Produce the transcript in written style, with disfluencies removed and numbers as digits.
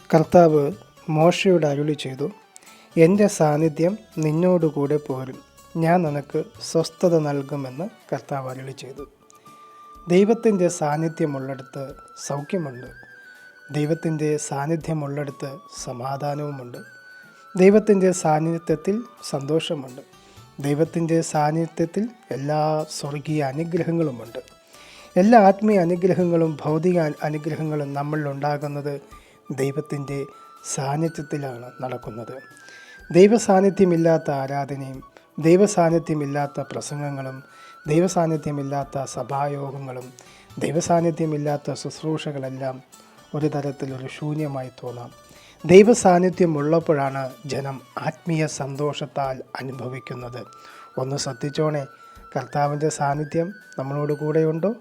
കർത്താവ് മോശയോട് അരുളി ചെയ്തു, എൻ്റെ സാന്നിധ്യം നിന്നോടുകൂടെ പോരും, ഞാൻ നിനക്ക് സ്വസ്ഥത നൽകുമെന്ന് കർത്താവ് അരുളി ചെയ്തു. ദൈവത്തിൻ്റെ സാന്നിധ്യമുള്ളിടത്ത് സൗഖ്യമുണ്ട്. ദൈവത്തിൻ്റെ സാന്നിധ്യമുള്ളിടത്ത് സമാധാനവുമുണ്ട്. ദൈവത്തിൻ്റെ സാന്നിധ്യത്തിൽ സന്തോഷമുണ്ട്. ദൈവത്തിൻ്റെ സാന്നിധ്യത്തിൽ എല്ലാ സ്വർഗീയ അനുഗ്രഹങ്ങളുമുണ്ട്. എല്ലാ ആത്മീയ അനുഗ്രഹങ്ങളും ഭൗതിക അനുഗ്രഹങ്ങളും നമ്മളിലുണ്ടാകുന്നത് ദൈവത്തിൻ്റെ സാന്നിധ്യത്തിലാണ് നടക്കുന്നത്. ദൈവസാന്നിധ്യമില്ലാത്ത ആരാധനയും ദൈവസാന്നിധ്യമില്ലാത്ത പ്രസംഗങ്ങളും ദൈവസാന്നിധ്യമില്ലാത്ത സഭായോഗങ്ങളും ദൈവസാന്നിധ്യമില്ലാത്ത ശുശ്രൂഷകളെല്ലാം ഒരു തരത്തിലൊരു ശൂന്യമായി തോന്നാം. ദൈവസാന്നിധ്യമുള്ളപ്പോഴാണ് ജനം ആത്മീയ സന്തോഷത്താൽ അനുഭവിക്കുന്നത്. ഒന്ന് ശ്രദ്ധിച്ചോണേ, കർത്താവിൻ്റെ സാന്നിധ്യം നമ്മളോട് കൂടെയുണ്ടോ?